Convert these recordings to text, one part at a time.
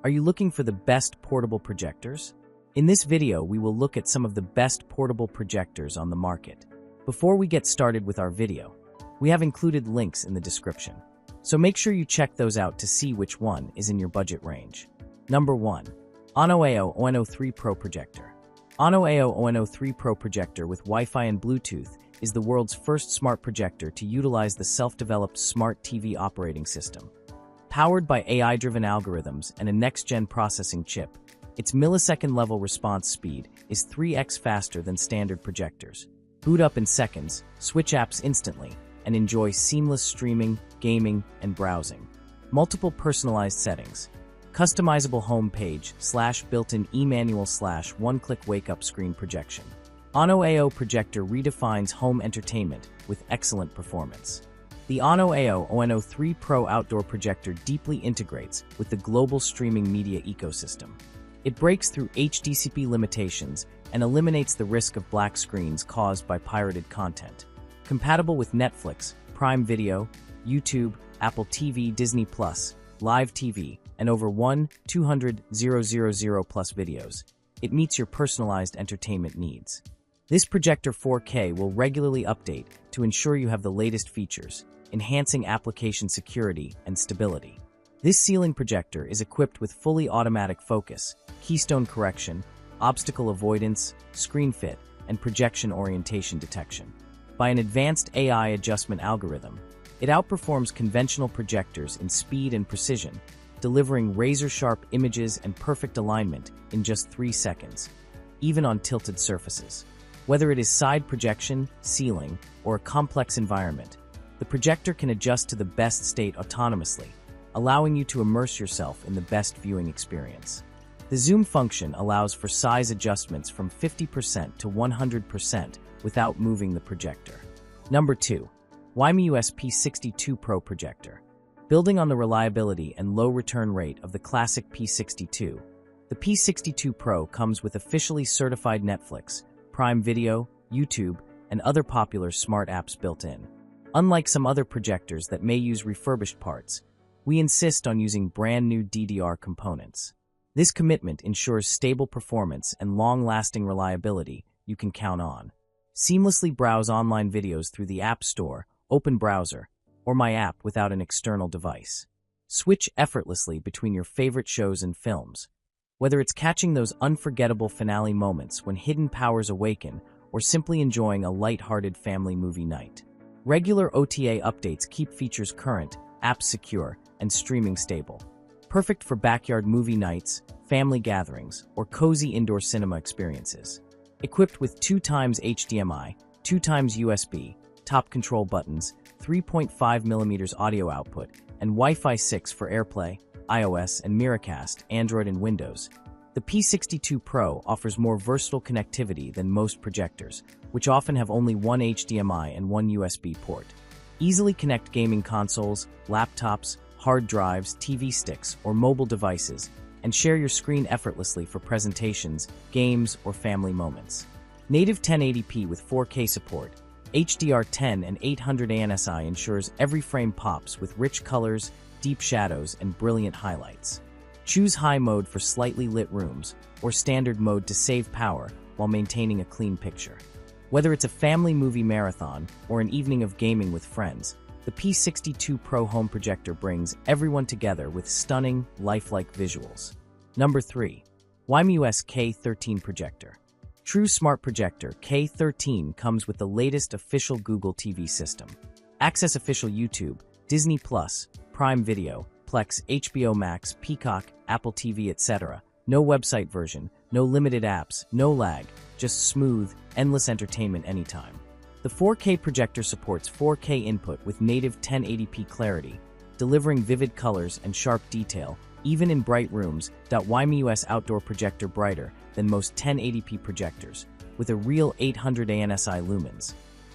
Are you looking for the best portable projectors? In this video, we will look at some of the best portable projectors on the market. Before we get started with our video, we have included links in the description, so make sure you check those out to see which one is in your budget range. Number 1. ONO ONO3 Pro Projector. ONO ONO3 Pro Projector with Wi-Fi and Bluetooth is the world's first smart projector to utilize the self-developed Smart TV operating system. Powered by AI-driven algorithms and a next-gen processing chip, its millisecond-level response speed is 3x faster than standard projectors. Boot up in seconds, switch apps instantly, and enjoy seamless streaming, gaming, and browsing. Multiple personalized settings. Customizable home page / built-in e-manual / one-click wake-up screen projection. ONO AO projector redefines home entertainment with excellent performance. The ONO AO ONO3 Pro outdoor projector deeply integrates with the global streaming media ecosystem. It breaks through HDCP limitations and eliminates the risk of black screens caused by pirated content. Compatible with Netflix, Prime Video, YouTube, Apple TV, Disney+, Live TV, and over 200,000 plus videos, it meets your personalized entertainment needs. This projector 4K will regularly update to ensure you have the latest features, enhancing application security and stability. This ceiling projector is equipped with fully automatic focus, keystone correction, obstacle avoidance, screen fit, and projection orientation detection. By an advanced AI adjustment algorithm, it outperforms conventional projectors in speed and precision, delivering razor-sharp images and perfect alignment in just 3 seconds, even on tilted surfaces. Whether it is side projection, ceiling, or a complex environment, the projector can adjust to the best state autonomously, allowing you to immerse yourself in the best viewing experience. The zoom function allows for size adjustments from 50% to 100% without moving the projector. Number 2. YMUS P62 Pro Projector. Building on the reliability and low return rate of the classic P62, the P62 Pro comes with officially certified Netflix, Prime Video, YouTube, and other popular smart apps built in. Unlike some other projectors that may use refurbished parts, we insist on using brand new DDR components. This commitment ensures stable performance and long-lasting reliability you can count on. Seamlessly browse online videos through the App Store, open browser, or My App without an external device. Switch effortlessly between your favorite shows and films. Whether it's catching those unforgettable finale moments when hidden powers awaken or simply enjoying a light-hearted family movie night. Regular OTA updates keep features current, apps secure, and streaming stable. Perfect for backyard movie nights, family gatherings, or cozy indoor cinema experiences. Equipped with 2x HDMI, 2x USB, top control buttons, 3.5mm audio output, and Wi-Fi 6 for AirPlay, iOS and Miracast, Android and Windows, the P62 Pro offers more versatile connectivity than most projectors, which often have only one HDMI and one USB port. Easily connect gaming consoles, laptops, hard drives, TV sticks, or mobile devices, and share your screen effortlessly for presentations, games, or family moments. Native 1080p with 4K support, HDR10 and 800 ANSI ensures every frame pops with rich colors, deep shadows, and brilliant highlights. Choose high mode for slightly lit rooms, or standard mode to save power while maintaining a clean picture. Whether it's a family movie marathon or an evening of gaming with friends, the P62 Pro home projector brings everyone together with stunning, lifelike visuals. Number 3. YMUS K13 Projector. True smart projector K13 comes with the latest official Google TV system. Access official YouTube, Disney+, Prime Video, Plex, HBO Max, Peacock, Apple TV, etc. No website version, no limited apps, no lag, just smooth, endless entertainment anytime. The 4K projector supports 4K input with native 1080p clarity, delivering vivid colors and sharp detail, even in bright rooms. YMUS outdoor projector brighter than most 1080p projectors, with a real 800 ANSI lumens.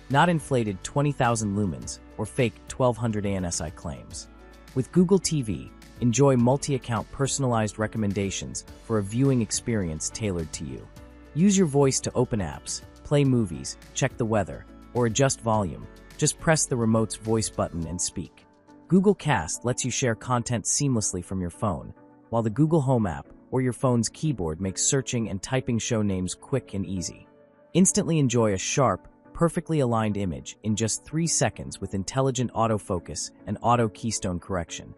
Not inflated 20,000 lumens or fake 1200 ANSI claims. With Google TV, enjoy multi-account personalized recommendations for a viewing experience tailored to you. Use your voice to open apps, play movies, check the weather, or adjust volume. Just press the remote's voice button and speak. Google Cast lets you share content seamlessly from your phone, while the Google Home app or your phone's keyboard makes searching and typing show names quick and easy. Instantly enjoy a sharp, perfectly aligned image in just 3 seconds with intelligent autofocus and auto keystone correction.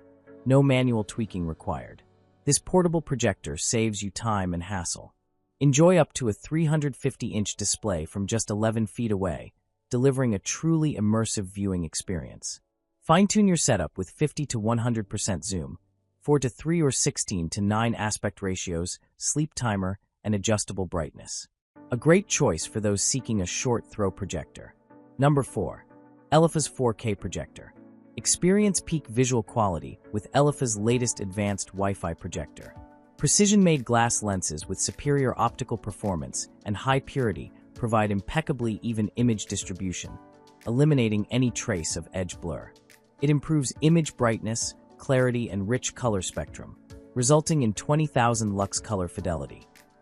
No manual tweaking required. This portable projector saves you time and hassle. Enjoy up to a 350-inch display from just 11 feet away, delivering a truly immersive viewing experience. Fine-tune your setup with 50 to 100% zoom, 4 to 3 or 16 to 9 aspect ratios, sleep timer, and adjustable brightness. A great choice for those seeking a short-throw projector. Number 4. Elefa's 4K projector. Experience peak visual quality with Elefa's latest advanced Wi-Fi projector. Precision-made glass lenses with superior optical performance and high purity provide impeccably even image distribution, eliminating any trace of edge blur. It improves image brightness, clarity, and rich color spectrum, resulting in 20,000 lux color fidelity.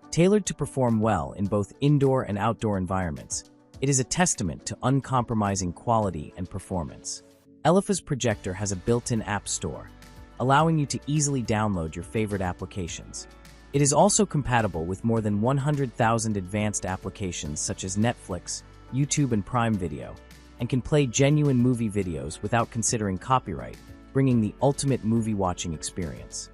Tailored to perform well in both indoor and outdoor environments, it is a testament to uncompromising quality and performance. Elefa's projector has a built-in app store, allowing you to easily download your favorite applications. It is also compatible with more than 100,000 advanced applications such as Netflix, YouTube, and Prime Video, and can play genuine movie videos without considering copyright, bringing the ultimate movie-watching experience.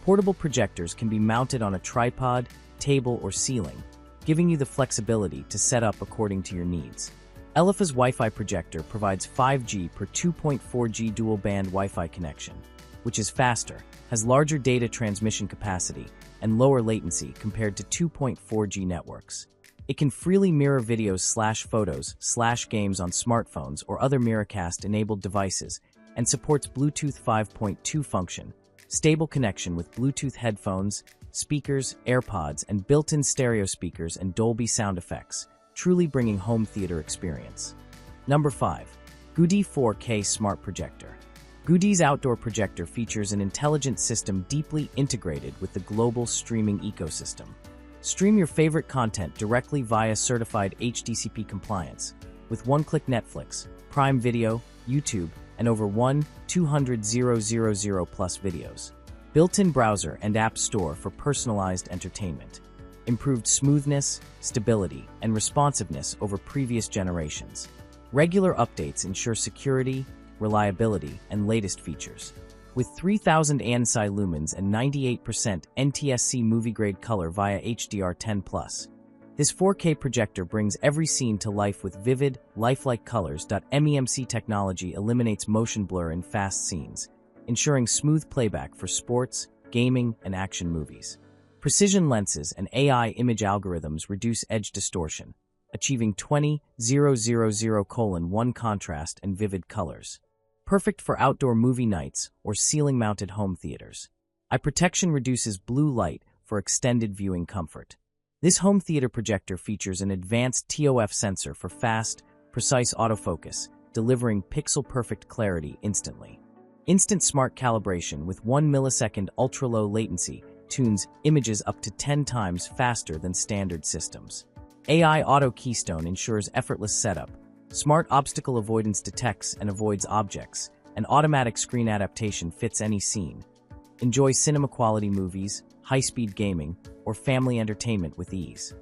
Portable projectors can be mounted on a tripod, table, or ceiling, giving you the flexibility to set up according to your needs. Elefa's Wi-Fi projector provides 5G per 2.4G dual-band Wi-Fi connection, which is faster, has larger data transmission capacity, and lower latency compared to 2.4G networks. It can freely mirror videos/photos/games on smartphones or other Miracast-enabled devices and supports Bluetooth 5.2 function, stable connection with Bluetooth headphones, speakers, AirPods, and built-in stereo speakers and Dolby sound effects, truly bringing home theater experience. Number 5. Goody 4K Smart Projector. Goody's outdoor projector features an intelligent system deeply integrated with the global streaming ecosystem. Stream your favorite content directly via certified HDCP compliance with one-click Netflix, Prime Video, YouTube, and over 200,000 plus videos. Built-in browser and app store for personalized entertainment. Improved smoothness, stability, and responsiveness over previous generations. Regular updates ensure security, reliability, and latest features. With 3000 ANSI lumens and 98% NTSC movie-grade color via HDR10+. This 4K projector brings every scene to life with vivid, lifelike colors. MEMC technology eliminates motion blur in fast scenes, ensuring smooth playback for sports, gaming, and action movies. Precision lenses and AI image algorithms reduce edge distortion, achieving 20:000:1 contrast and vivid colors. Perfect for outdoor movie nights or ceiling-mounted home theaters. Eye protection reduces blue light for extended viewing comfort. This home theater projector features an advanced TOF sensor for fast, precise autofocus, delivering pixel-perfect clarity instantly. Instant smart calibration with 1 millisecond ultra-low latency tunes images up to 10 times faster than standard systems. AI Auto Keystone ensures effortless setup. Smart obstacle avoidance detects and avoids objects, and automatic screen adaptation fits any scene. Enjoy cinema-quality movies, high-speed gaming, or family entertainment with ease.